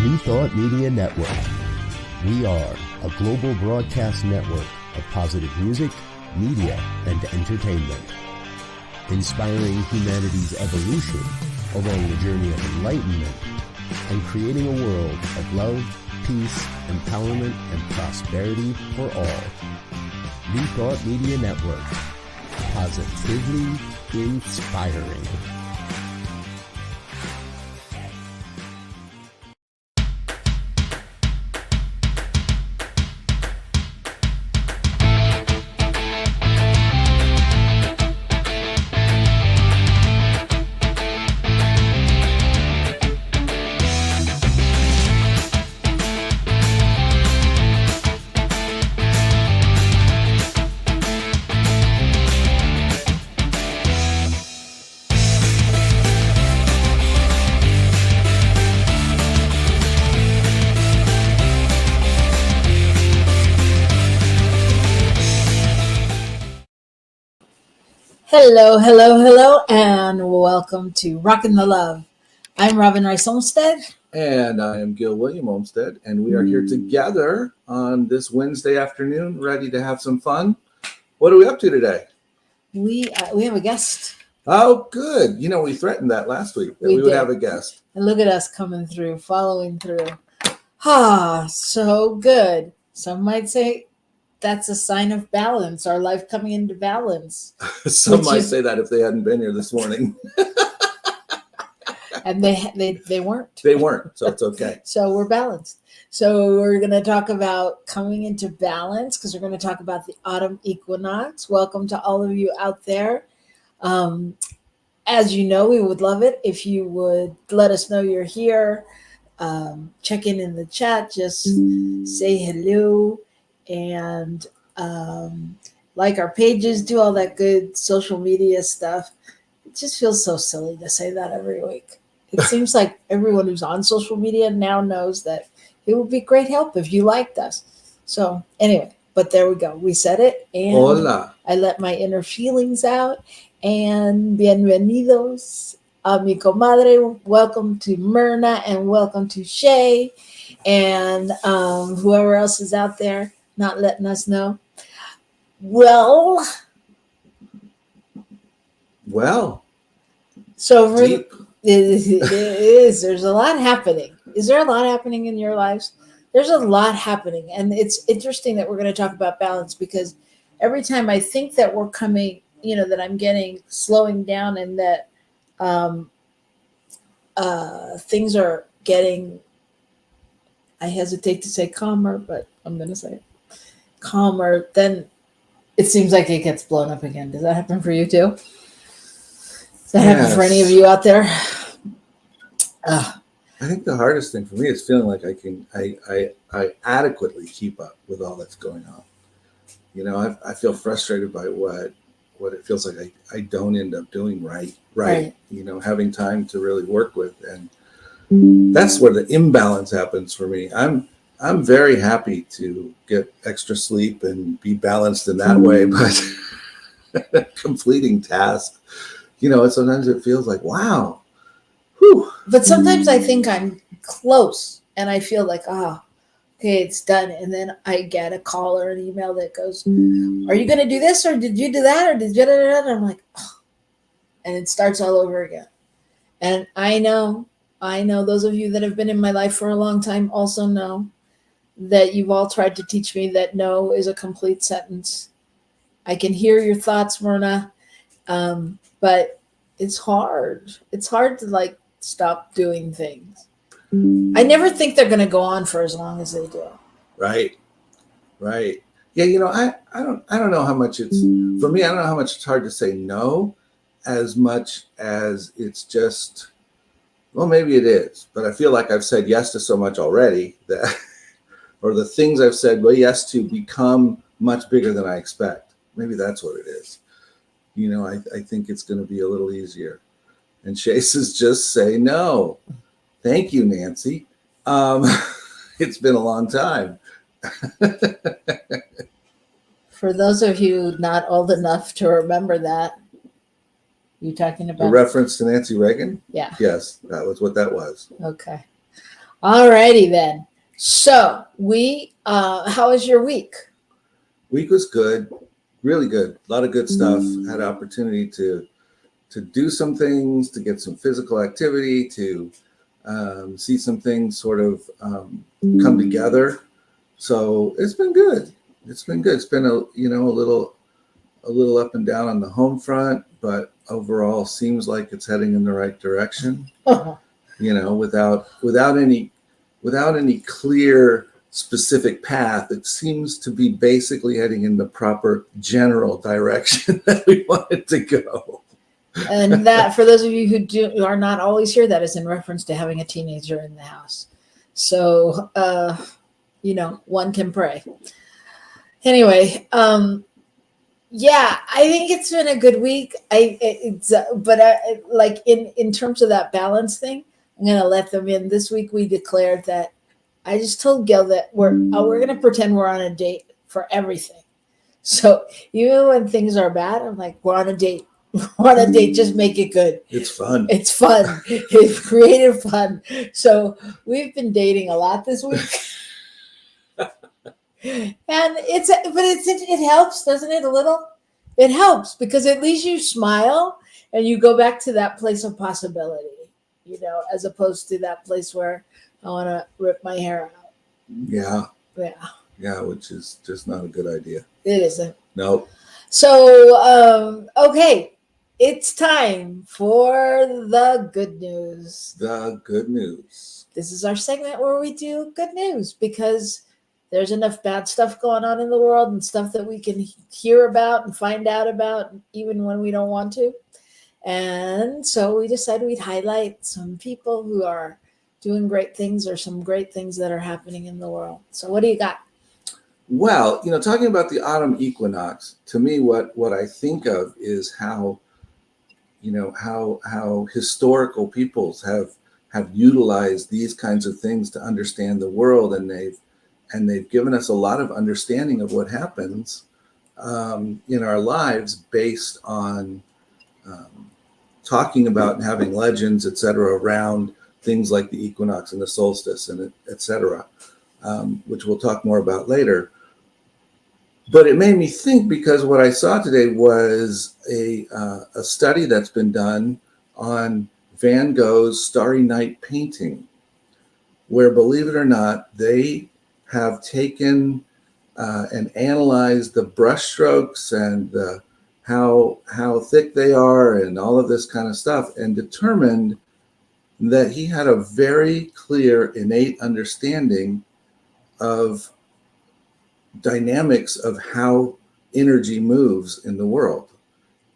New Thought Media Network. We are a global broadcast network of positive music, media, and entertainment, inspiring humanity's evolution along the journey of enlightenment and creating a world of love, peace, empowerment, and prosperity for all. New Thought Media Network. Positively inspiring. Hello, and welcome to Rockin the Love. I'm Robyn Olmstead. And I am Gil William Olmstead, and we are here together on this Wednesday afternoon, ready to have some fun. What are we up to today? We have a guest. Oh, good. You know, we threatened that last week, that we would have a guest. And look at us coming through, following through. So good. Some might say that's a sign of balance, our life coming into balance. Some might say that if they hadn't been here this morning. And they weren't. They weren't, so it's okay. So we're balanced. So we're going to talk about coming into balance because we're going to talk about the autumn equinox. Welcome to all of you out there. As you know, we would love it if you would let us know you're here. Check in the chat. Just say hello. And like our pages, do all that good social media stuff. It just feels so silly to say that every week. It seems like everyone who's on social media now knows that it would be great help if you liked us. So anyway, but there we go. We said it, and Hola. I let my inner feelings out. And bienvenidos a mi comadre. Welcome to Myrna, and welcome to Shay, and whoever else is out there not letting us know. Well. So deep. It is. There's a lot happening. Is there a lot happening in your lives? There's a lot happening. And it's interesting that we're going to talk about balance, because every time I think that we're coming, that I'm slowing down, and that things are getting, I hesitate to say calmer, but I'm going to say it. Calmer, then it seems like it gets blown up again. Does that happen for you too? Does that happen for any of you out there? I think the hardest thing for me is feeling like I adequately keep up with all that's going on. I feel frustrated by what it feels like I don't end up doing right. Having time to really work with, and that's where the imbalance happens for me. I'm very happy to get extra sleep and be balanced in that way, but completing tasks, sometimes it feels like, wow. Whew. But sometimes I think I'm close and I feel like, okay, it's done. And then I get a call or an email that goes, are you going to do this? Or did you do that? Or did you? And I'm like, and it starts all over again. And I know those of you that have been in my life for a long time also know that you've all tried to teach me that no is a complete sentence. I can hear your thoughts, Myrna, but it's hard. It's hard to stop doing things. I never think they're going to go on for as long as they do. Right. Yeah, I don't know how much it's, for me, I don't know how much it's hard to say no as much as it's just, well, maybe it is, but I feel like I've said yes to so much already that, or the things I've said yes to become much bigger than I expect. Maybe that's what it is. I think it's going to be a little easier. And Shay says, just say no. Thank you, Nancy. It's been a long time. For those of you not old enough to remember that, you talking about a reference to Nancy Reagan? Yeah. Yes, that was what that was. Okay. All righty then. So how was your week? Week was good, really good. A lot of good stuff. Had opportunity to do some things, to get some physical activity, to see some things sort of come together. So it's been good. It's been good. It's been a little up and down on the home front, but overall seems like it's heading in the right direction. Without any clear specific path, it seems to be basically heading in the proper general direction that we want it to go. And that, for those of you who are not always here, that is in reference to having a teenager in the house. So, one can pray. Anyway, yeah, I think it's been a good week. In terms of that balance thing, I'm going to let them in. This week we declared that I just told Gil that we're going to pretend we're on a date for everything. So even when things are bad, I'm like, we're on a date. We're on a date. Just make it good. It's fun. It's fun. It's creative fun. So we've been dating a lot this week. And it helps, doesn't it? A little. It helps because at least you smile and you go back to that place of possibility, as opposed to that place where I want to rip my hair out. Yeah, which is just not a good idea. It isn't. No. So, okay, it's time for the good news. The good news. This is our segment where we do good news because there's enough bad stuff going on in the world and stuff that we can hear about and find out about even when we don't want to. And so we decided we'd highlight some people who are doing great things or some great things that are happening in the world. So what do you got? Well, talking about the autumn equinox, to me, what I think of is how historical peoples have utilized these kinds of things to understand the world, and they've given us a lot of understanding of what happens in our lives based on talking about and having legends, et cetera, around things like the equinox and the solstice and et cetera, which we'll talk more about later. But it made me think because what I saw today was a study that's been done on Van Gogh's Starry Night painting, where, believe it or not, they have taken and analyzed the brushstrokes and how thick they are and all of this kind of stuff, and determined that he had a very clear innate understanding of dynamics of how energy moves in the world.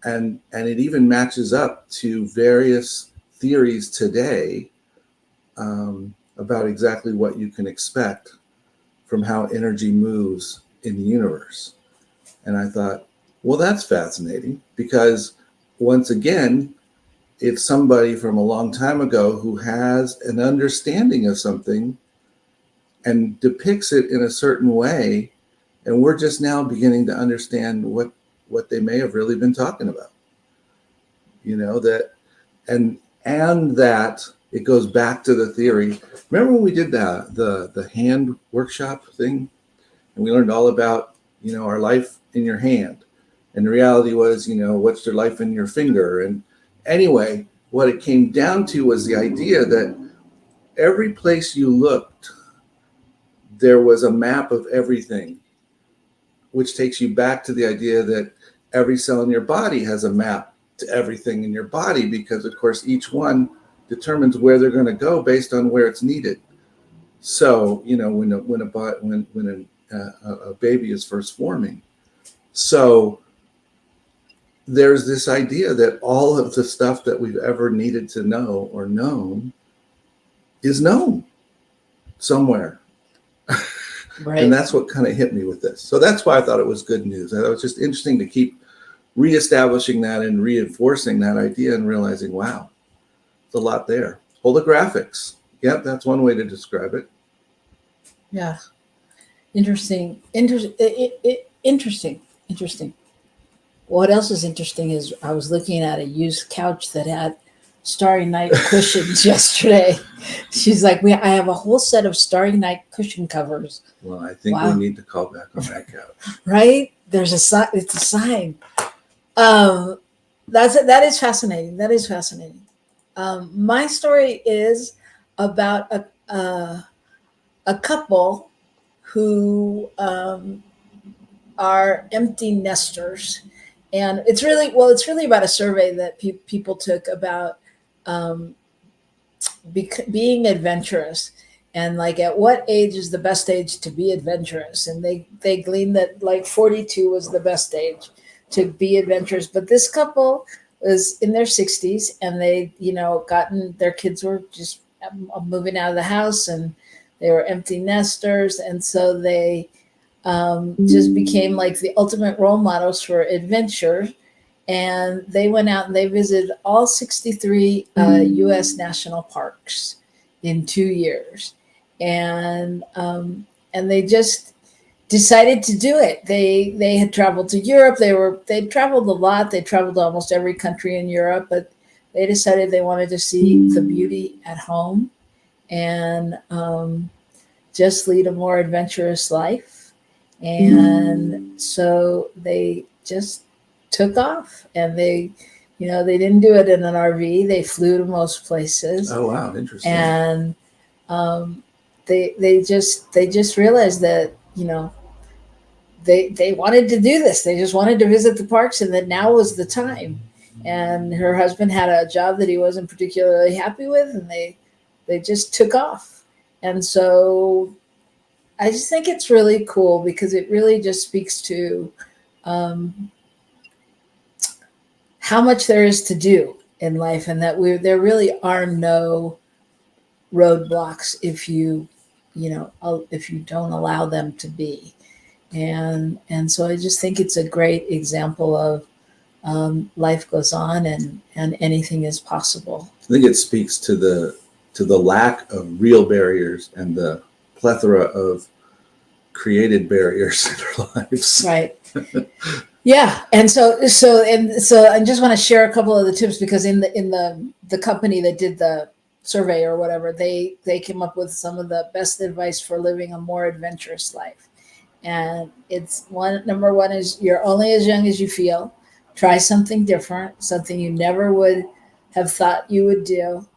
And it even matches up to various theories today about exactly what you can expect from how energy moves in the universe. And I thought, well, that's fascinating because, once again, it's somebody from a long time ago who has an understanding of something and depicts it in a certain way. And we're just now beginning to understand what they may have really been talking about. That it goes back to the theory. Remember when we did the hand workshop thing, and we learned all about our life in your hand, and the reality was what's your life in your finger. And anyway, what it came down to was the idea that every place you looked, there was a map of everything, which takes you back to the idea that every cell in your body has a map to everything in your body, because of course each one determines where they're going to go based on where it's needed. So when a baby is first forming, so there's this idea that all of the stuff that we've ever needed to know or known is known somewhere. Right. And that's what kind of hit me with this. So that's why I thought it was good news. I thought it was just interesting to keep reestablishing that and reinforcing that idea and realizing, wow, there's a lot there. Holographics. Yep, that's one way to describe it. Yeah. Interesting. Interesting. What else is interesting is I was looking at a used couch that had Starry Night cushions yesterday. She's like, I have a whole set of Starry Night cushion covers. Well, I think Wow. we need to call back on that couch. Right? There's a sign. It's a sign. That is fascinating. That is fascinating. My story is about a couple who are empty nesters, and it's really about a survey that people took about being adventurous, and like at what age is the best age to be adventurous, and they gleaned that like 42 was the best age to be adventurous. But this couple was in their 60s, and they gotten their kids were just moving out of the house, and they were empty nesters, and so they just became like the ultimate role models for adventure. And they went out and they visited all 63 U.S. national parks in 2 years, and they just decided to do it. They had traveled to Europe. They traveled a lot. They traveled to almost every country in Europe, but they decided they wanted to see the beauty at home and just lead a more adventurous life. And so they just took off, and they didn't do it in an RV. They flew to most places. Oh wow, interesting. And they just realized that they wanted to do this. They just wanted to visit the parks, and that now was the time. And her husband had a job that he wasn't particularly happy with, and they just took off. And so I just think it's really cool, because it really just speaks to how much there is to do in life, and that there really are no roadblocks if you don't allow them to be. And so I just think it's a great example of life goes on, and anything is possible. I think it speaks to the lack of real barriers and the plethora of created barriers in our lives. Right. Yeah. And so I just want to share a couple of the tips, because in the company that did the survey or whatever, they came up with some of the best advice for living a more adventurous life. And it's number one is you're only as young as you feel. Try something different, something you never would have thought you would do.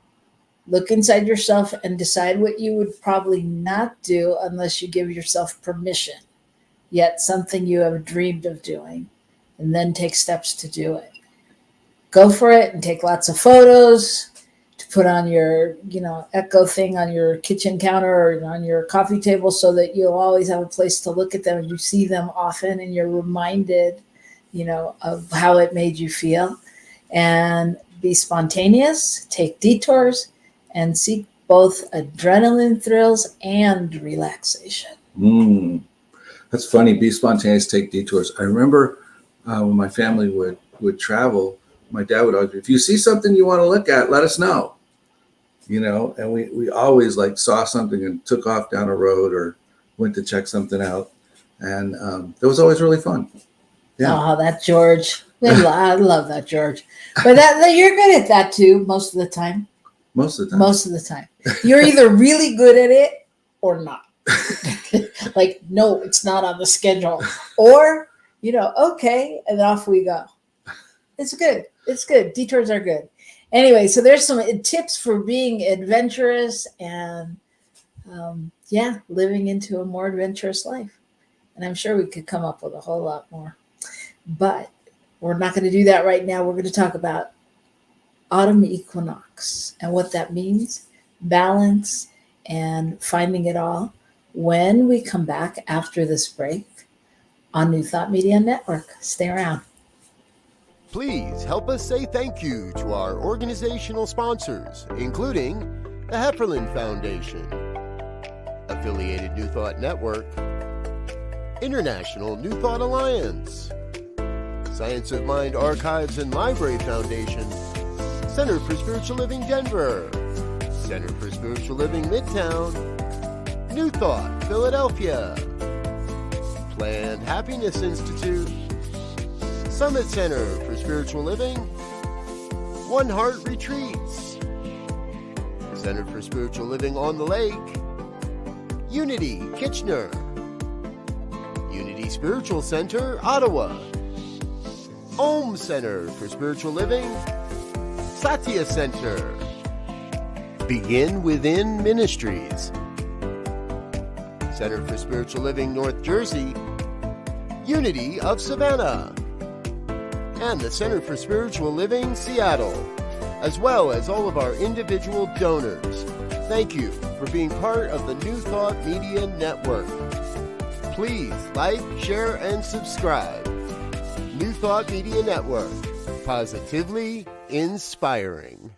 Look inside yourself and decide what you would probably not do unless you give yourself permission, yet something you have dreamed of doing, and then take steps to do it. Go for it and take lots of photos to put on your, echo thing on your kitchen counter or on your coffee table, so that you'll always have a place to look at them, and you see them often, and you're reminded, of how it made you feel. And be spontaneous, take detours, and seek both adrenaline thrills and relaxation. That's funny. Be spontaneous, take detours. I remember when my family would travel, my dad would always, if you see something you want to look at, let us know. And we always like saw something and took off down a road or went to check something out. And it was always really fun. Yeah. Oh, that George. I love that George. But you're good at that too, most of the time. Most of the time. Most of the time. You're either really good at it or not. Like, no, it's not on the schedule. Or, okay, and off we go. It's good. It's good. Detours are good. Anyway, so there's some tips for being adventurous and, living into a more adventurous life. And I'm sure we could come up with a whole lot more. But we're not going to do that right now. We're going to talk about autumn equinox and what that means, balance, and finding it all when we come back after this break on New Thought Media Network. Stay around. Please help us say thank you to our organizational sponsors, including the Hefferland Foundation, Affiliated New Thought Network, International New Thought Alliance, Science of Mind Archives and Library Foundation, Center for Spiritual Living Denver, Center for Spiritual Living Midtown, New Thought Philadelphia, Planned Happiness Institute, Summit Center for Spiritual Living, One Heart Retreats, Center for Spiritual Living on the Lake, Unity, Kitchener, Unity Spiritual Center, Ottawa, Om Center for Spiritual Living, Satya Center, Begin Within Ministries, Center for Spiritual Living, North Jersey, Unity of Savannah, and the Center for Spiritual Living, Seattle, as well as all of our individual donors. Thank you for being part of the New Thought Media Network. Please like, share, and subscribe. New Thought Media Network, positively inspiring.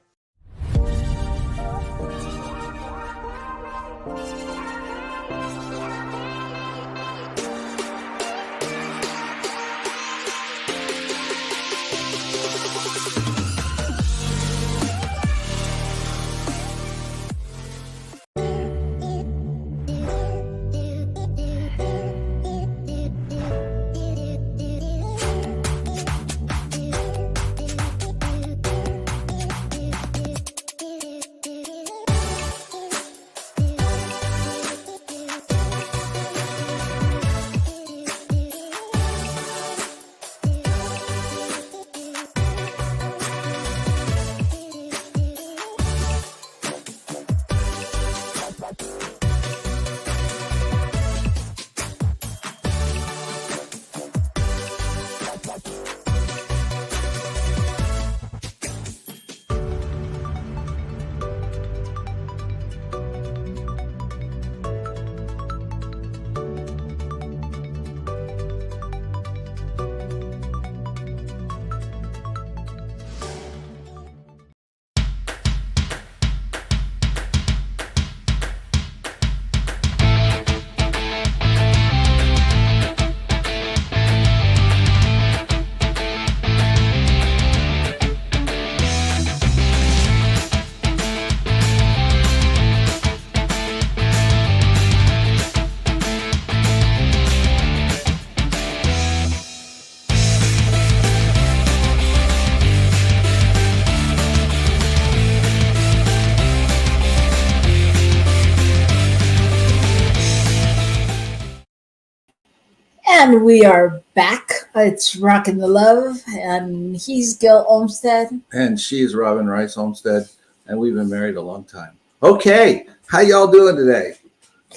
And we are back. It's Rockin the Love, and he's Gil Olmstead. And she's Robyn Rice Olmstead, and we've been married a long time. Okay, how y'all doing today?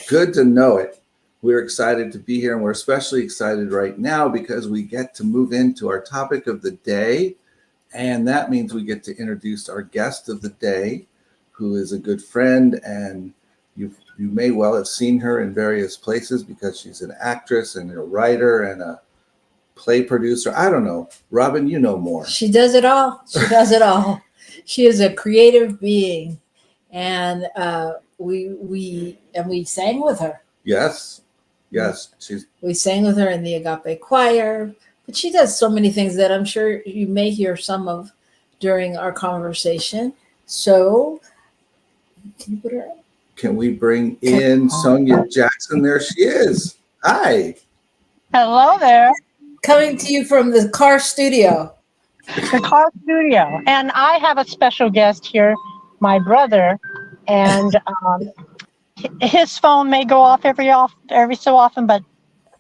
Good to know it. We're excited to be here, and we're especially excited right now because we get to move into our topic of the day, and that means we get to introduce our guest of the day, who is a good friend, and you may well have seen her in various places because she's an actress and a writer and a play producer. I don't know. Robyn, you know more. She does it all. She does it all. She is a creative being, and we sang with her. Yes. We sang with her in the Agape Choir, but she does so many things that I'm sure you may hear some of during our conversation. So, can you put her up? Can we bring in Sonia Jackson? There she is. Hi. Hello there. Coming to you from the car studio. The car studio. And I have a special guest here, my brother. And his phone may go off every so often, but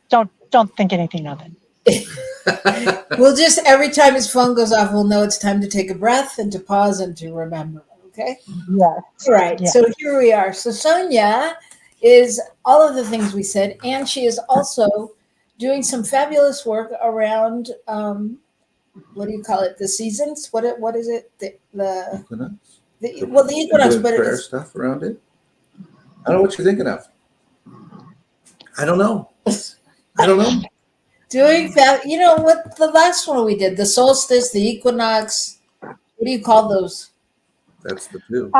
don't think anything of it. We'll just, every time his phone goes off, we'll know it's time to take a breath and to pause and to remember. Okay? Yes. Right. Yeah. So here we are. So Sonia is all of the things we said, and she is also doing some fabulous work around what do you call it? The seasons? What is it? The Equinox. The equinox, but prayer it's stuff around it. I don't know what you're thinking of. I don't know. doing you know what the last one we did, the solstice, the equinox. What do you call those? That's the two.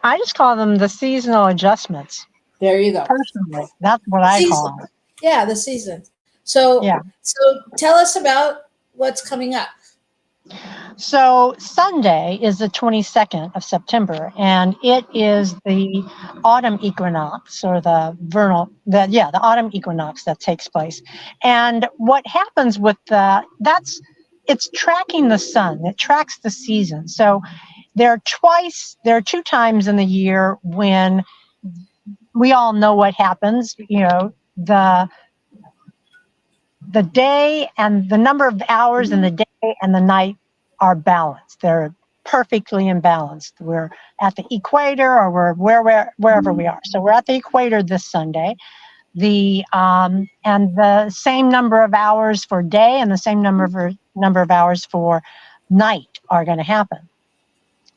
I just call them the seasonal adjustments. There you go. Personally, that's what I call them. Yeah, the season. So Yeah. So tell us about what's coming up. So Sunday is the 22nd of September, and it is the autumn equinox, or the autumn equinox that takes place. And what happens with that, it's tracking the sun. It tracks the season. So there are two times in the year when we all know what happens. The day and the number of hours in the day and the night are balanced. They're perfectly imbalanced. We're at the equator, or we're wherever we are. So we're at the equator this Sunday. And the same number of hours for day and the same number of hours for night are going to happen.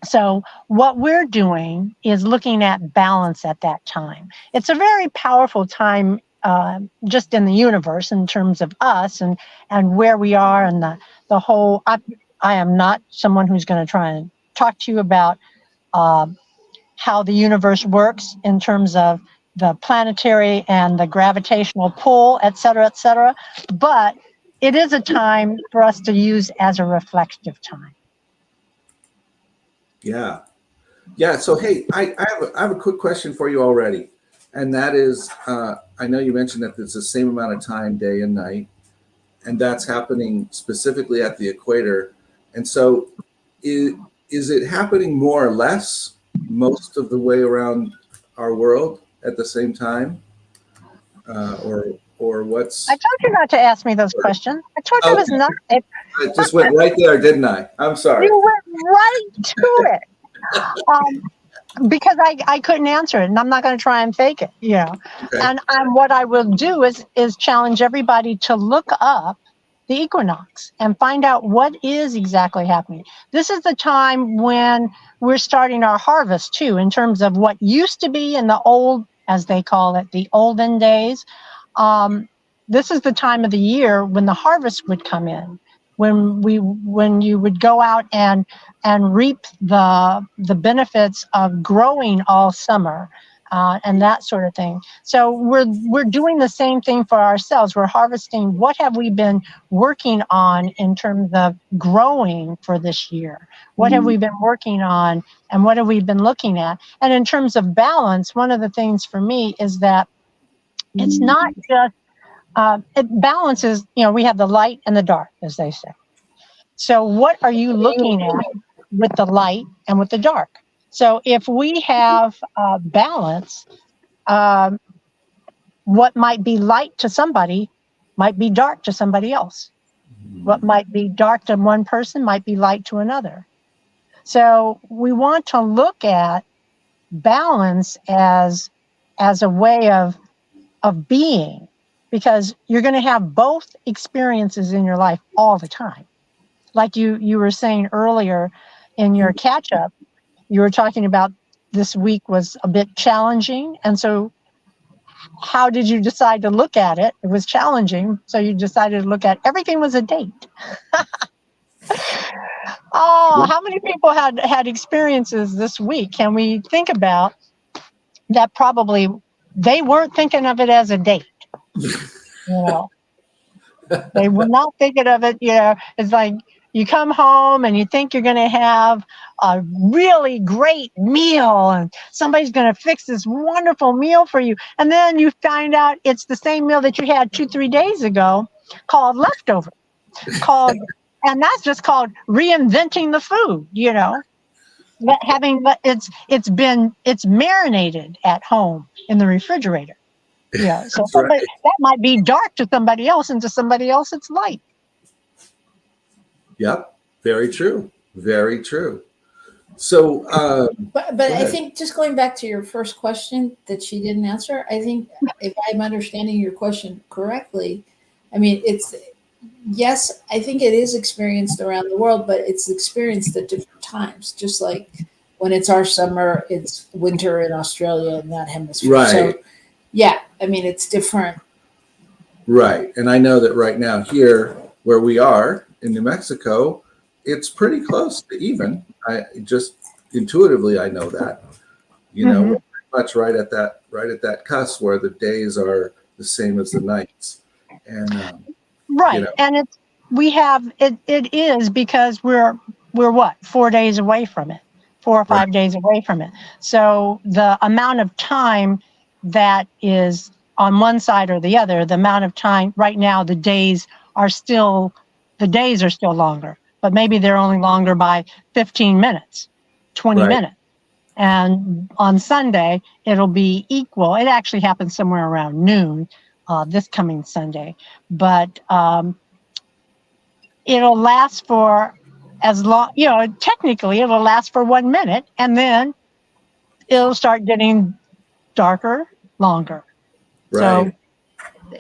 So what we're doing is looking at balance at that time. It's a very powerful time just in the universe in terms of us and where we are and the whole. I am not someone who's going to try and talk to you about how the universe works in terms of the planetary and the gravitational pull, et cetera, but it is a time for us to use as a reflective time. Yeah. So, hey, I have a quick question for you already. And that is, I know you mentioned that it's the same amount of time, day and night, and that's happening specifically at the equator. And so is it happening more or less most of the way around our world at the same time? Or what's... I told you not to ask me those questions. I told you it was not. I just went right there, didn't I? I'm sorry. You went right to it. Because I couldn't answer it, and I'm not going to try and fake it, Okay. And what I will do is challenge everybody to look up the equinox and find out what is exactly happening. This is the time when we're starting our harvest too, in terms of what used to be in the old, as they call it, the olden days. This is the time of the year when the harvest would come in, when you would go out and reap the benefits of growing all summer and that sort of thing. So we're doing the same thing for ourselves. We're harvesting what have we been working on in terms of growing for this year. What have we been working on, and what have we been looking at? And in terms of balance, one of the things for me is that it's not just it balances. We have the light and the dark, as they say. So what are you looking at with the light and with the dark? So if we have balance, what might be light to somebody might be dark to somebody else. What might be dark to one person might be light to another. So we want to look at balance as a way of being, because you're going to have both experiences in your life all the time. Like you were saying earlier in your catch-up, you were talking about this week was a bit challenging. And so how did you decide to look at it? It was challenging. So you decided to look at everything was a date. Oh, how many people had experiences this week? Can we think about that? Probably they weren't thinking of it as a date. They were not thinking of it. It's like you come home and you think you're going to have a really great meal and somebody's going to fix this wonderful meal for you. And then you find out it's the same meal that you had 2-3 days ago called leftover, and that's just called reinventing the food, it's marinated at home in the refrigerator. Yeah. So that might be dark to somebody else, and to somebody else it's light. Yep. Very true. Very true. So, but I think just going back to your first question that she didn't answer, I think if I'm understanding your question correctly, I mean, yes, I think it is experienced around the world, but it's experienced at different times. Just like when it's our summer, it's winter in Australia in that hemisphere. Right. So, yeah, I mean, it's different. Right. And I know that right now here where we are in New Mexico, it's pretty close to even. I just intuitively, I know that, we're pretty much right at that cusp where the days are the same as the nights. And, right. And it is because we're what, 4 days away from it, 4 or 5 days away from it. So the amount of time that is on one side or the other, the amount of time right now, the days are still longer, but maybe they're only longer by 15 minutes. 20 Right. minutes. And on Sunday, it'll be equal. It actually happens somewhere around noon this coming Sunday. But it'll last for as long, technically it'll last for 1 minute, and then it'll start getting darker, longer. Right. So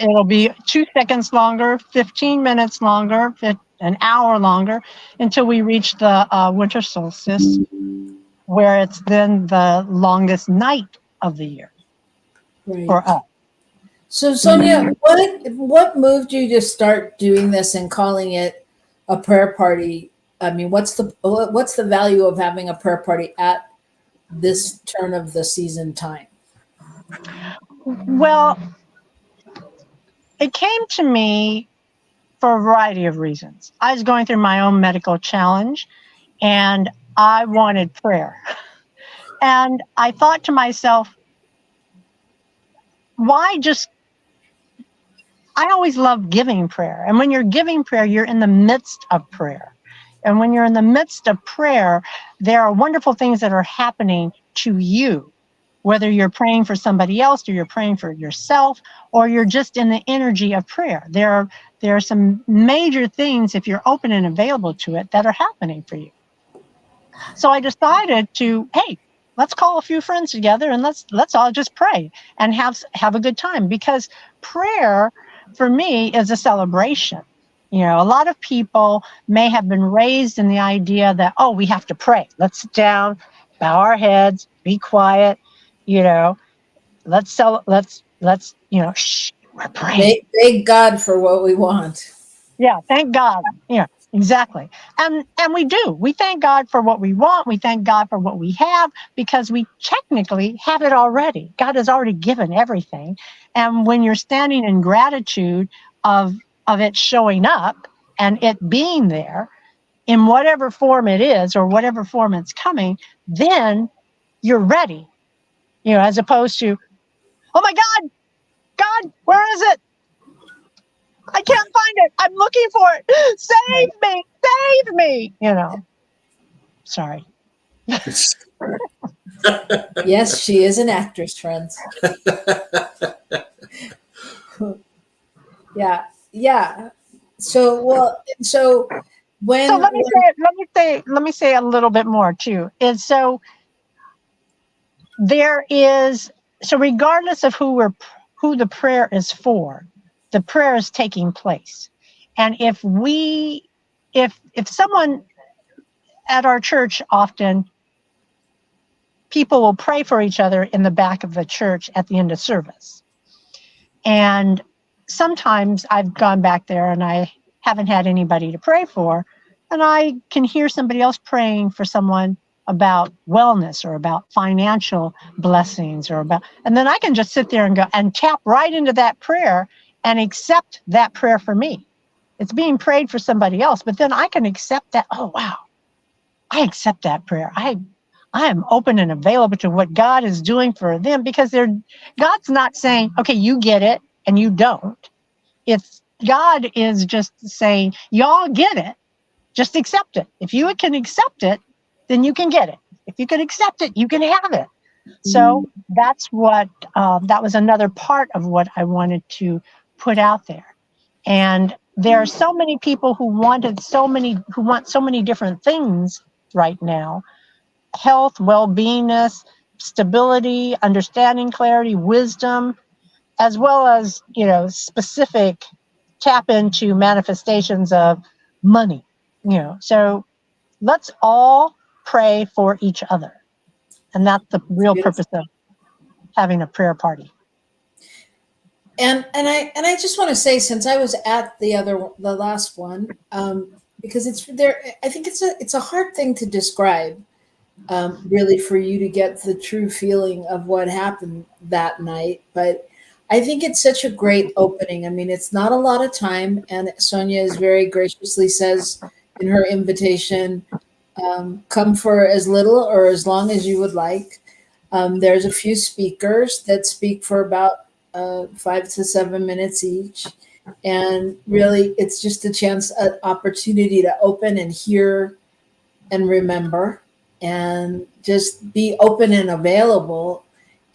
it'll be 2 seconds longer, 15 minutes longer, an hour longer, until we reach the winter solstice, where it's then the longest night of the year for us. So Sonia, what moved you to start doing this and calling it a prayer party? I mean, what's the value of having a prayer party at this turn of the season time? Well, it came to me for a variety of reasons. I was going through my own medical challenge, and I wanted prayer. And I thought to myself, why just, I always love giving prayer. And when you're giving prayer, you're in the midst of prayer. And when you're in the midst of prayer, there are wonderful things that are happening to you, whether you're praying for somebody else, or you're praying for yourself, or you're just in the energy of prayer. There are some major things, if you're open and available to it, that are happening for you. So I decided to, hey, let's call a few friends together and let's all just pray and have a good time, because prayer for me is a celebration. A lot of people may have been raised in the idea that, oh, we have to pray. Let's sit down, bow our heads, be quiet, let's shh, we're praying. Thank God for what we want. Yeah, thank God. Yeah, exactly. And we do. We thank God for what we want. We thank God for what we have, because we technically have it already. God has already given everything. And when you're standing in gratitude of it showing up and it being there in whatever form it is or whatever form it's coming, then you're ready. As opposed to, oh my God, where is it? I can't find it. I'm looking for it. Save me. Sorry. Yes, she is an actress, friends. Yeah. So when So let me say a little bit more too. So regardless of who the prayer is for, the prayer is taking place. And if someone at our church, often people will pray for each other in the back of the church at the end of service. And sometimes I've gone back there and I haven't had anybody to pray for, and I can hear somebody else praying for someone about wellness or about financial blessings and then I can just sit there and go and tap right into that prayer and accept that prayer for me. It's being prayed for somebody else, but then I can accept that. Oh, wow, I accept that prayer. I am open and available to what God is doing for them, because God's not saying, okay, you get it and you don't. It's God is just saying, y'all get it, just accept it. If you can accept it, then you can get it. If you can accept it, you can have it. So that's what, that was another part of what I wanted to put out there. And there are so many people who want so many different things right now: health, well-beingness, stability, understanding, clarity, wisdom, as well as, specific tap into manifestations of money. So let's all pray for each other. And that's the real purpose of having a prayer party. And I just want to say, since I was at the last one, because it's there, I think it's a hard thing to describe, really, for you to get the true feeling of what happened that night. But I think it's such a great opening. I mean, it's not a lot of time, and Sonia is very graciously says in her invitation, come for as little or as long as you would like. There's a few speakers that speak for about 5 to 7 minutes each. And really, it's just an opportunity to open and hear and remember. and just be open and available.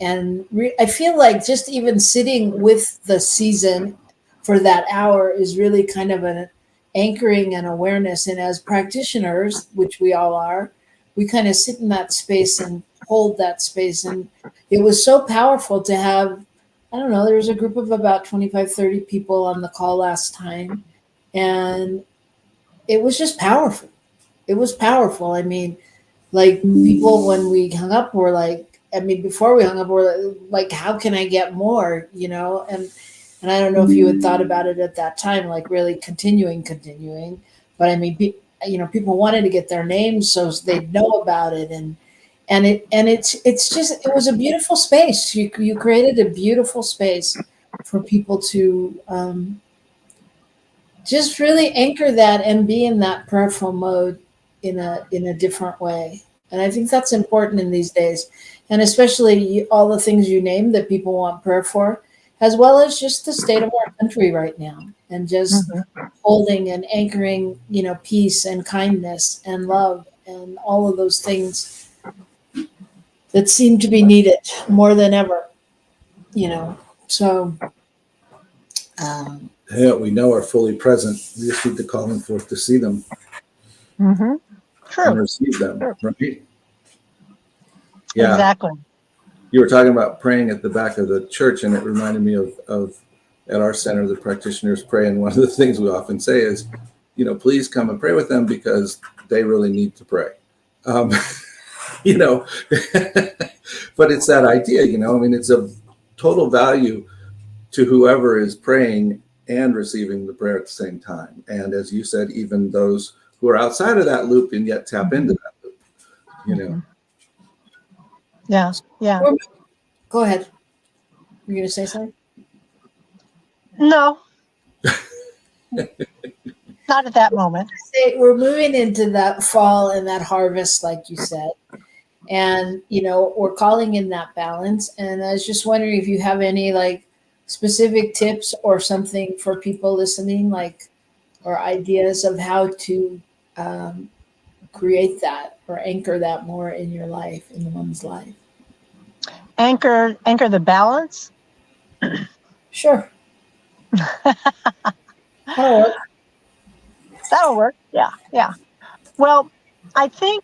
And I feel like just even sitting with the season for that hour is really kind of an anchoring and awareness. And as practitioners, which we all are, we kind of sit in that space and hold that space. And it was so powerful to have, I don't know, there was a group of about 25, 30 people on the call last time. And it was just powerful. It was powerful. I mean, like people, when we hung up, were like, I mean, before we hung up, we're like, how can I get more, you know? And I don't know if you had thought about it at that time, like really continuing. But I mean, you know, people wanted to get their names so they'd know about it. And it's just, it was a beautiful space. You created a beautiful space for people to just really anchor that and be in that prayerful mode in a different way. And I think that's important in these days. And especially all the things you named that people want prayer for, as well as just the state of our country right now, and just holding and anchoring, you know, peace and kindness and love and all of those things that seem to be needed more than ever, you know. So Yeah, we know are fully present. We just need to call them forth to see them and True. receive them, True. right? Yeah. Exactly. You were talking about praying at the back of the church, and it reminded me of at our center, the practitioners pray. And one of the things we often say is, you know, please come and pray with them because they really need to pray. You know, but it's that idea, you know, I mean, it's of total value to whoever is praying and receiving the prayer at the same time. And as you said, even those who are outside of that loop and yet tap into that loop, you know. Yeah. Yeah. Go ahead. You're going to say something? No. Not at that moment. We're moving into that fall and that harvest, like you said. And, you know, we're calling in that balance. And I was just wondering if you have any like specific tips or something for people listening, like, or ideas of how to create that or anchor that more in your life, in one's life. Anchor the balance. Sure. That'll work. That'll work. Yeah. Yeah. Well, I think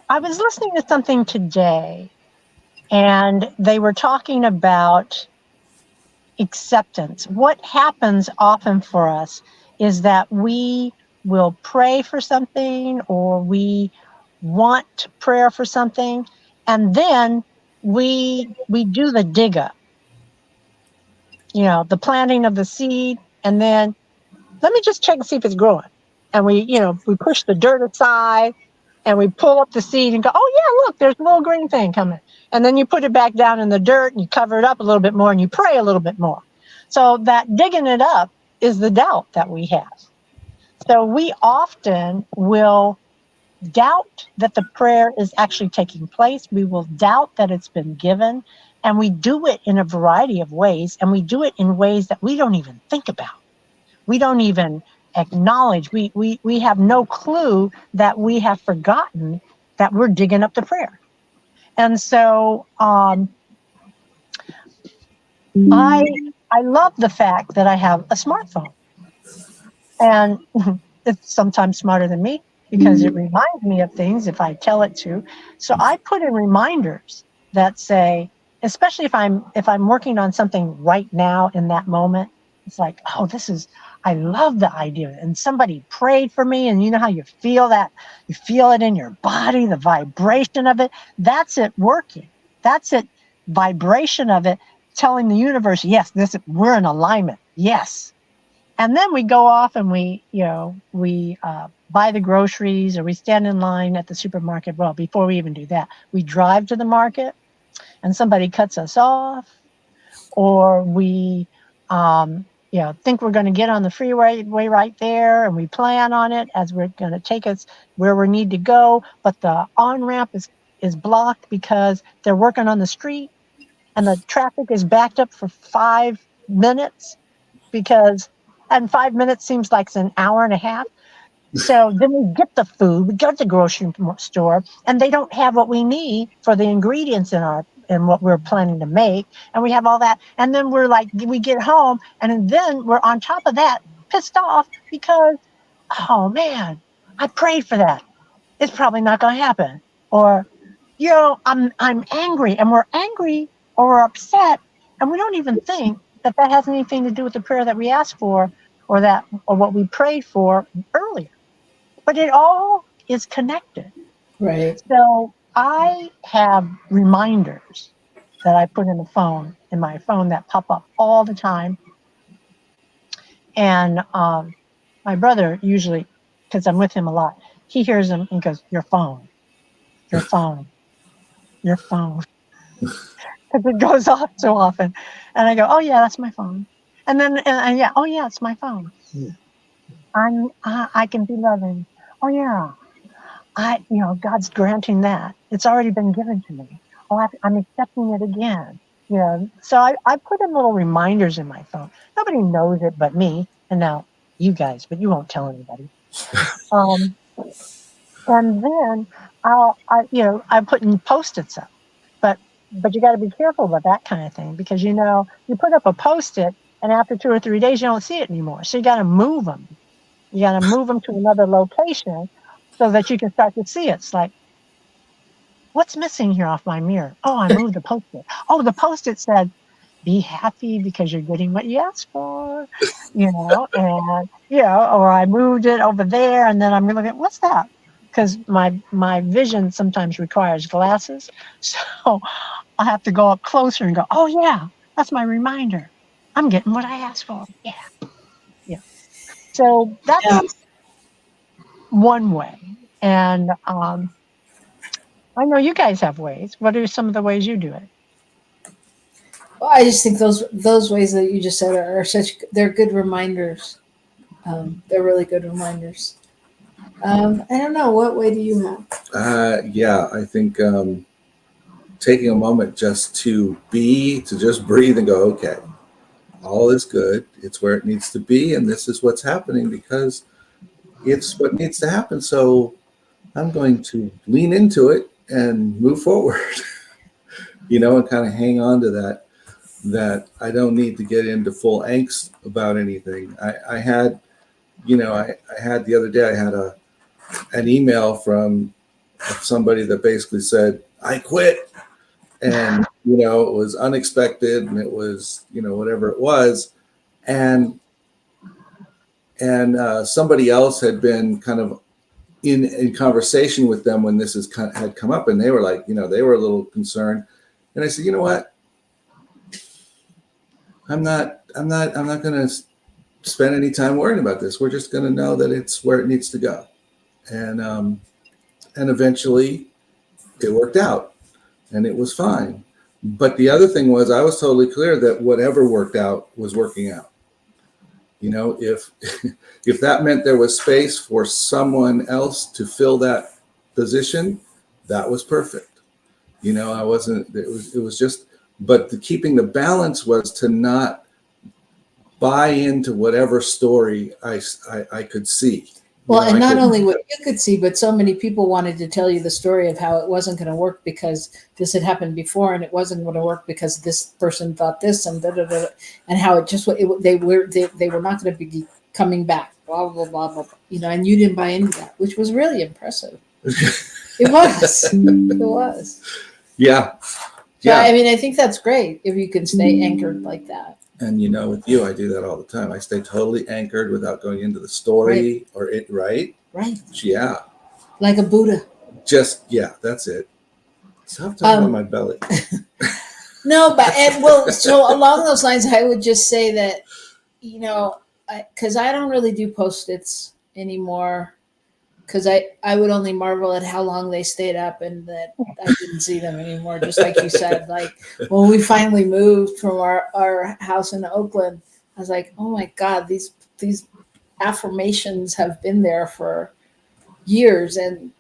I was listening to something today, and they were talking about acceptance. What happens often for us is that we will pray for something, or we want prayer for something, and then we do the dig up, you know, the planting of the seed, and then let me just check and see if it's growing. And we push the dirt aside and we pull up the seed and go, oh yeah, look, there's a little green thing coming. And then you put it back down in the dirt and you cover it up a little bit more and you pray a little bit more. So that digging it up is the doubt that we have. So we often will doubt that the prayer is actually taking place. We will doubt that it's been given. And we do it in a variety of ways. And we do it in ways that we don't even think about. We don't even acknowledge. We have no clue that we have forgotten that we're digging up the prayer. And so I love the fact that I have a smartphone. And it's sometimes smarter than me because it reminds me of things if I tell it to. So I put in reminders that say, especially if I'm working on something right now in that moment, it's like, oh, I love the idea. And somebody prayed for me, and you know how you feel that? You feel it in your body, the vibration of it. That's it working. That's it, vibration of it, telling the universe, yes, we're in alignment. Yes. And then we go off and we buy the groceries, or we stand in line at the supermarket. Well, before we even do that, we drive to the market and somebody cuts us off, or we think we're going to get on the freeway right there, and we plan on it as we're going to take us where we need to go, but the on-ramp is blocked because they're working on the street and the traffic is backed up for 5 minutes and 5 minutes seems like it's an hour and a half. So then we get the food, we go to the grocery store, and they don't have what we need for the ingredients in what we're planning to make, and we have all that, and then we're like, we get home, and then we're on top of that pissed off because, oh man, I prayed for that. It's probably not going to happen, or I'm angry, and we're angry or we're upset, and we don't even think that that has anything to do with the prayer that we asked for, or what we prayed for earlier. But it all is connected. Right. So I have reminders that I put in my phone that pop up all the time. And my brother usually, because I'm with him a lot, he hears them and goes, your phone, your phone, your phone. Because it goes off so often. And I go, oh yeah, that's my phone. And then, yeah, oh yeah, it's my phone. I can be loving. Oh yeah. God's granting that. It's already been given to me. Oh, I'm accepting it again. So I put in little reminders in my phone. Nobody knows it but me, and now you guys, but you won't tell anybody. And then I put in Post-its up, but you got to be careful about that kind of thing because you put up a Post-it, and after 2 or 3 days you don't see it anymore. So you got to move them. You got to move them to another location so that you can start to see it. It's like, what's missing here off my mirror? Oh, I moved the Post-it. Oh, the Post-it said, be happy because you're getting what you asked for, or I moved it over there and then I'm going to look at, what's that? Because my vision sometimes requires glasses. So I have to go up closer and go, oh yeah, that's my reminder. I'm getting what I asked for. Yeah. Yeah. So that's one way. And I know you guys have ways. What are some of the ways you do it? Well, I just think those ways that you just said they're good reminders. They're really good reminders. I don't know. What way do you have? I think taking a moment just to just breathe and go, okay, all is good. It's where it needs to be. And this is what's happening because it's what needs to happen. So I'm going to lean into it and move forward, and kind of hang on to that I don't need to get into full angst about anything. I had the other day, I had an email from somebody that basically said, I quit. And, it was unexpected and it was, whatever it was. And somebody else had been kind of in conversation with them when this had come up, and they were like, they were a little concerned. And I said, you know what? I'm not going to spend any time worrying about this. We're just going to know that it's where it needs to go. And eventually it worked out and it was fine. But the other thing was I was totally clear that whatever worked out was working out. If that meant there was space for someone else to fill that position, that was perfect. I wasn't, it was just, but keeping the balance was to not buy into whatever story I could see. Well, and not only what you could see, but so many people wanted to tell you the story of how it wasn't going to work because this had happened before, and it wasn't going to work because this person thought this, and and how it just they were not going to be coming back, blah blah blah blah. And you didn't buy into that, which was really impressive. It was. It was. Yeah. Yeah. I mean, I think that's great if you can stay anchored like that. And with you, I do that all the time. I stay totally anchored without going into the story or it, right? Right. Yeah. Like a Buddha. That's it. Stop talking about my belly. No, so along those lines, I would just say that, because I don't really do Post-its anymore, because I would only marvel at how long they stayed up and that I didn't see them anymore. Just like you said, like when we finally moved from our house in Oakland, I was like, oh my God, these affirmations have been there for years. And,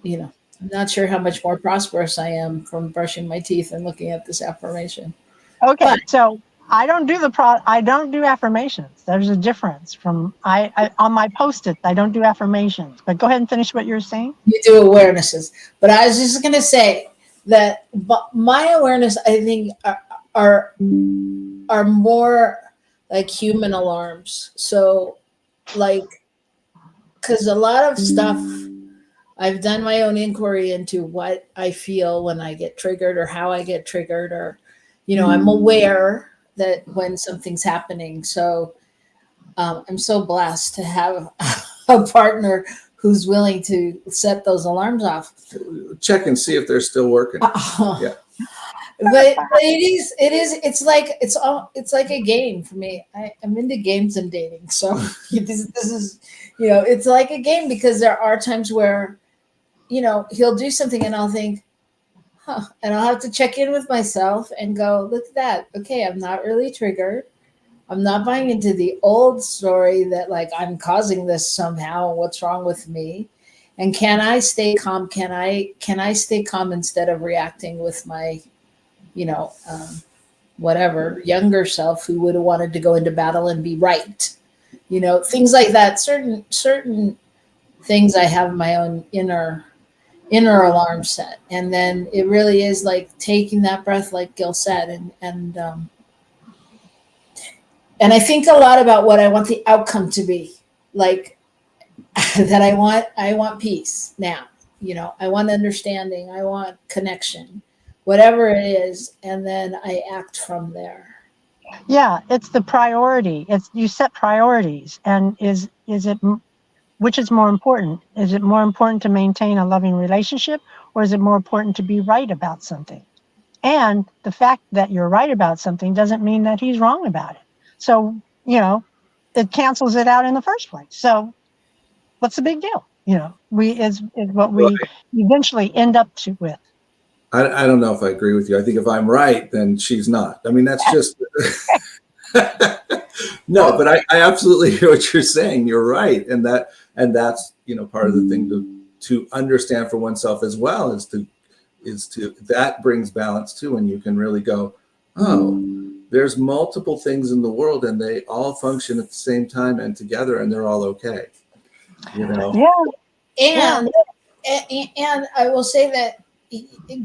I'm not sure how much more prosperous I am from brushing my teeth and looking at this affirmation. Okay. So I don't do I don't do affirmations. There's a difference from I on my Post-it. I don't do affirmations. But go ahead and finish what you're saying. You do awarenesses, but I was just going to say that my awareness, I think, are more like human alarms. So, like, because a lot of stuff, I've done my own inquiry into what I feel when I get triggered or how I get triggered, or, I'm aware that when something's happening. So I'm so blessed to have a partner who's willing to set those alarms off. Check and see if they're still working. Yeah. But it's like a game for me. I'm into games and dating. So this is, it's like a game, because there are times where, he'll do something and I'll think, and I'll have to check in with myself and go, look at that. Okay, I'm not really triggered. I'm not buying into the old story that, like, I'm causing this somehow. What's wrong with me? And can I stay calm? Can I stay calm instead of reacting with my, whatever, younger self who would have wanted to go into battle and be right? Things like that. Certain things I have my own inner alarm set. And then it really is like taking that breath, like Gil said, and I think a lot about what I want the outcome to be, like that I want peace now, I want understanding, I want connection, whatever it is. And then I act from there. Yeah, it's the priority. You set priorities, and is it, which is more important? Is it more important to maintain a loving relationship, or is it more important to be right about something? And the fact that you're right about something doesn't mean that he's wrong about it. So, it cancels it out in the first place. So what's the big deal? Is what we eventually end up with. I don't know if I agree with you. I think if I'm right, then she's not. I mean, that's just no, but I absolutely hear what you're saying. You're right. And that's, part of the thing to understand for oneself as well is to that brings balance too. And you can really go, oh, there's multiple things in the world and they all function at the same time and together, and they're all okay. Yeah. And I will say that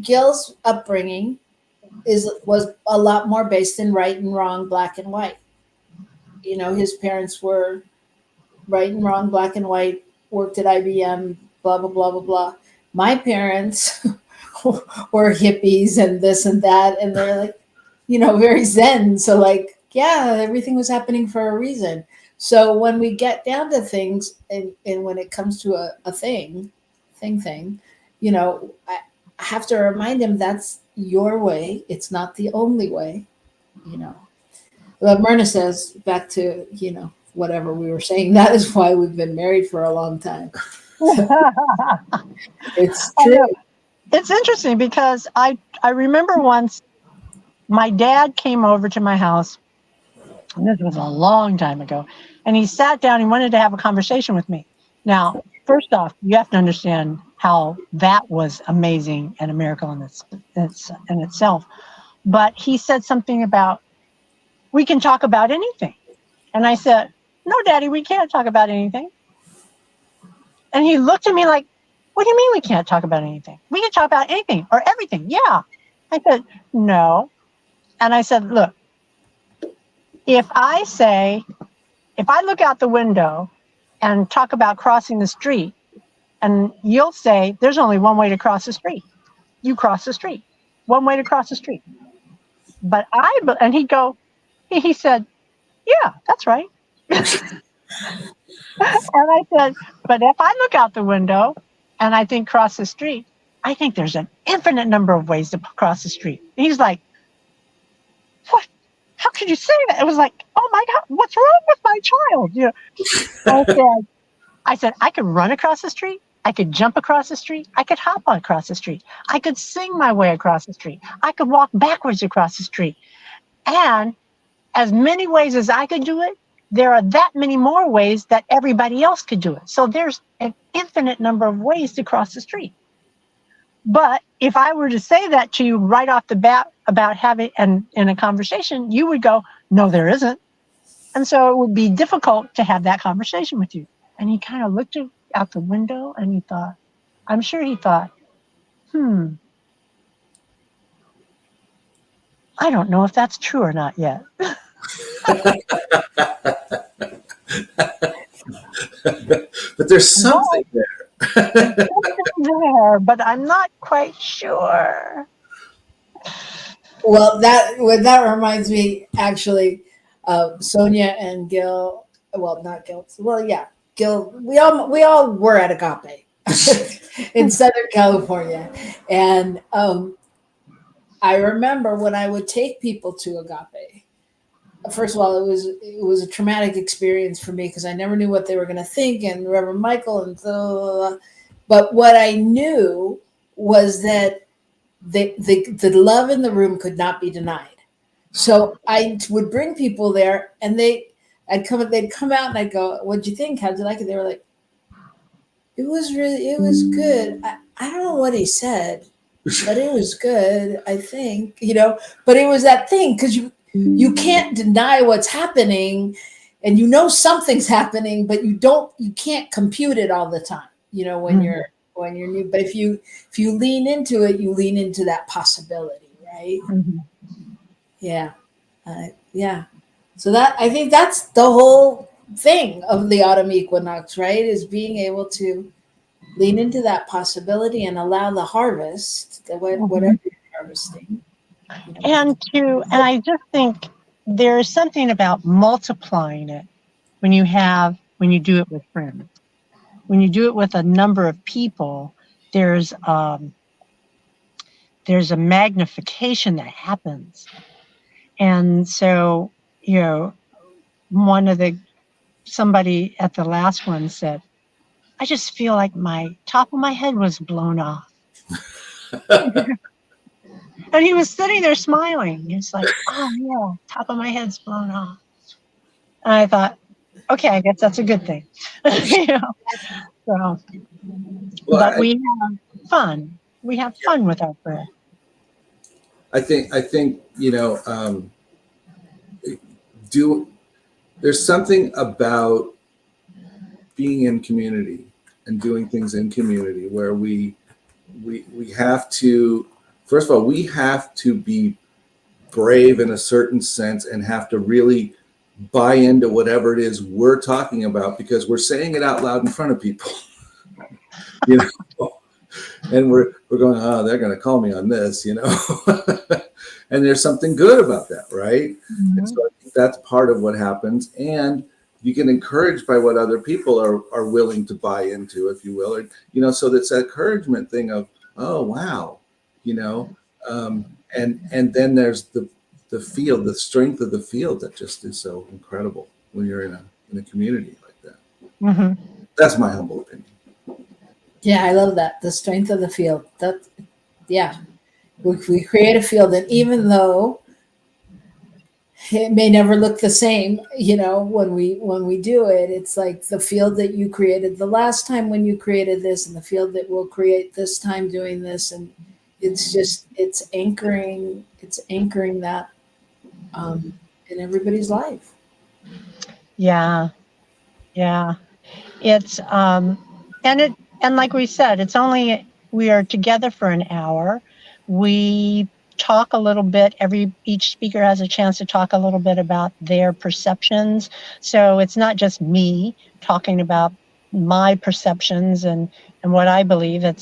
Gil's upbringing was a lot more based in right and wrong, black and white. His parents were right and wrong, black and white, worked at IBM, blah, blah, blah, blah, blah. My parents were hippies and this and that. And they're like, very zen. So like, yeah, everything was happening for a reason. So when we get down to things and when it comes to a thing, I have to remind him that's your way. It's not the only way, But Myrna says, back to, whatever we were saying, that is why we've been married for a long time. It's true. It's interesting because I remember once my dad came over to my house, and this was a long time ago, and he sat down, he wanted to have a conversation with me. Now, first off, you have to understand how that was amazing and a miracle in itself. But he said something about, we can talk about anything. And I said, no, Daddy, we can't talk about anything. And he looked at me like, what do you mean we can't talk about anything? We can talk about anything or everything. Yeah. I said, no. And I said, look, if I look out the window and talk about crossing the street, and you'll say, there's only one way to cross the street. You cross the street. One way to cross the street. But and he'd go, he said, yeah, that's right. And I said, but if I look out the window and I think cross the street, I think there's an infinite number of ways to cross the street. And he's like, what? How could you say that? It was like, oh my God, what's wrong with my child? I said, I could run across the street. I could jump across the street. I could hop across the street. I could sing my way across the street. I could walk backwards across the street. And as many ways as I could do it, there are that many more ways that everybody else could do it. So there's an infinite number of ways to cross the street. But if I were to say that to you right off the bat about having, and in a conversation, you would go, no, there isn't. And so it would be difficult to have that conversation with you. And he kind of looked out the window and he thought, I'm sure he thought, I don't know if that's true or not yet. But there's something there. There, but I'm not quite sure. Well, that reminds me actually, Sonia and Gil. Well, not Gil. Well, yeah, Gil. We all were at Agape in Southern California, and I remember when I would take people to Agape. First of all, it was a traumatic experience for me because I never knew what they were going to think, and Reverend Michael and so. But what I knew was that the love in the room could not be denied. So I would bring people there, and they'd come out, and I'd go, "What'd you think? How'd you like it?" They were like, it was good. I don't know what he said, but it was good, I think, but it was that thing because you can't deny what's happening, and something's happening, but you can't compute it all the time, when you're new. But if you lean into it, you lean into that possibility, right? Mm-hmm. Yeah. Yeah. So that, I think that's the whole thing of the autumn equinox, right? Is being able to lean into that possibility and allow the harvest, whatever you're harvesting. And I just think there's something about multiplying it when you do it with friends. When you do it with a number of people, there's a magnification that happens. And so, somebody at the last one said, I just feel like my top of my head was blown off. And he was sitting there smiling. He's like, oh yeah, top of my head's blown off. And I thought, okay, I guess that's a good thing. So, but we have fun. We have fun with our prayer. I think there's something about being in community and doing things in community where we have to, first of all, we have to be brave in a certain sense and have to really buy into whatever it is we're talking about because we're saying it out loud in front of people. And we're going, oh, they're going to call me on this, and there's something good about that, right? Mm-hmm. And so I think that's part of what happens, and you get encouraged by what other people are willing to buy into, if you will, or so that's that encouragement thing of, oh wow, and then there's the field, the strength of the field that just is so incredible when you're in a community like that. Mm-hmm. That's my humble opinion. Yeah, I love that. The strength of the field. We create a field, and even though it may never look the same, when we do it, it's like the field that you created the last time when you created this, and the field that we'll create this time doing this, and it's anchoring that in everybody's life. Yeah. It's and like we said, we are together for an hour. We talk a little bit. Each speaker has a chance to talk a little bit about their perceptions. So it's not just me talking about my perceptions and what I believe. We're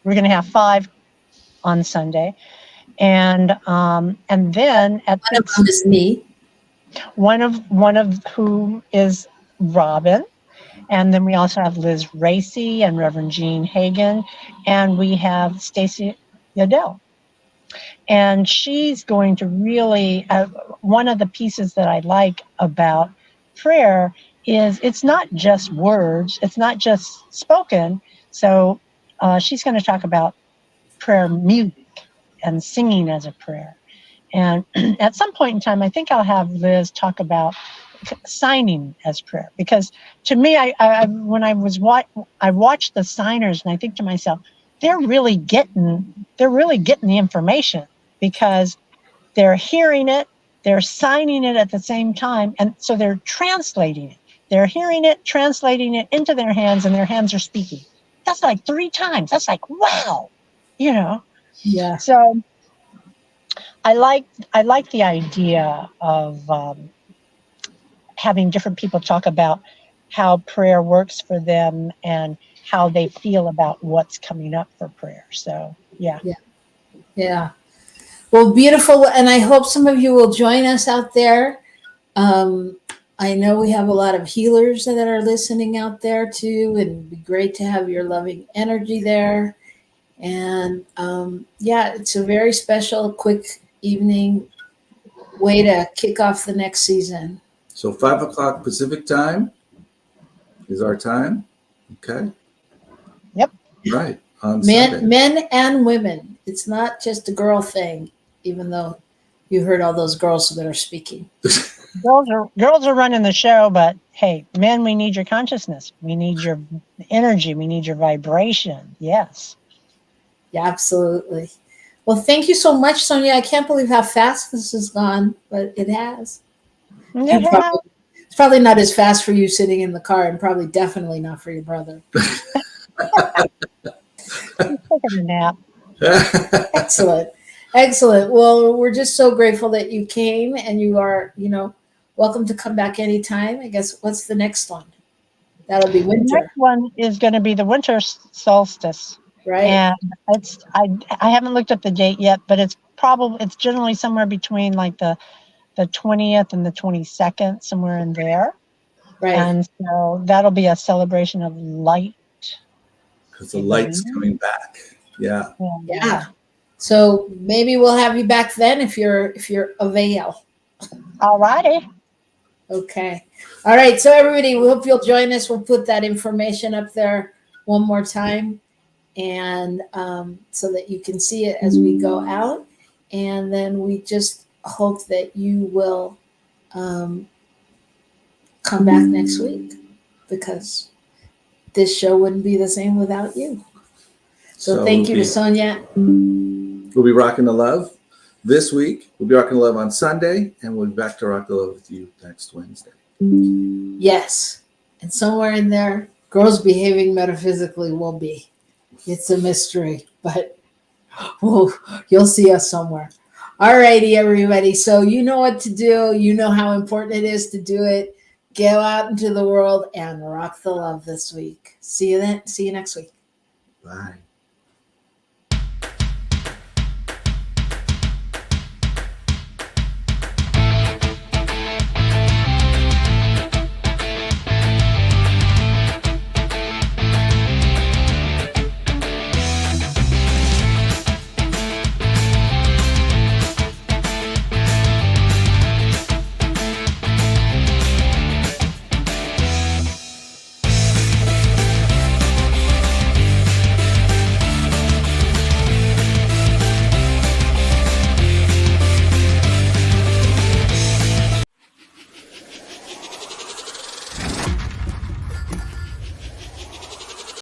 going to have 5 on Sunday, and then at one of them is me. One of whom is Robyn. And then we also have Liz Racy and Reverend Jean Hagan, and we have Stacy Yadell. And she's going to really, one of the pieces that I like about prayer is it's not just words, it's not just spoken. So she's going to talk about prayer music and singing as a prayer. And at some point in time, I think I'll have Liz talk about signing as prayer, because to me, when I watched the signers, and I think to myself, they're really getting the information, because they're hearing it, they're signing it at the same time, and so they're translating it. They're hearing it, translating it into their hands, and their hands are speaking. That's like 3 times. That's like, wow, you know. Yeah. So I like the idea of having different people talk about how prayer works for them and how they feel about what's coming up for prayer. So yeah. Yeah. Well, beautiful. And I hope some of you will join us out there. I know we have a lot of healers that are listening out there too, and it'd be great to have your loving energy there. And yeah, it's a very special, quick evening way to kick off the next season. So 5 o'clock Pacific time is our time. Okay. Yep. Right. On Sunday. Men and women. It's not just a girl thing, even though you heard all those girls that are speaking. Girls are running the show, but hey, men, we need your consciousness. We need your energy. We need your vibration. Yes. Yeah, absolutely. Well, thank you so much, Sonia. I can't believe how fast this has gone, but it has. Yeah. It's probably not as fast for you sitting in the car, and probably definitely not for your brother. Taking a nap. Excellent. Excellent. Well, we're just so grateful that you came, and you are, welcome to come back anytime. I guess, what's the next one? That'll be The winter, next one is going to be the winter solstice. right? And I haven't looked at the date yet, but it's generally somewhere between like the 20th and the 22nd, somewhere in there. Right. And so that'll be a celebration of light. Because the light's coming back. Yeah. Yeah. So maybe we'll have you back then if you're avail. All righty. Okay. All right. So everybody, we hope you'll join us. We'll put that information up there one more time, and so that you can see it as we go out. And then we just hope that you will come back next week, because this show wouldn't be the same without you. So thank you to Sonia. We'll be rocking the love this week. We'll be rocking the love on Sunday, and we'll be back to rock the love with you next Wednesday. Yes. And somewhere in there, girls behaving metaphysically will be. It's a mystery, but you'll see us somewhere. All righty, everybody. So you know what to do. You know how important it is to do it. Go out into the world and rock the love this week. See you then. See you next week. Bye.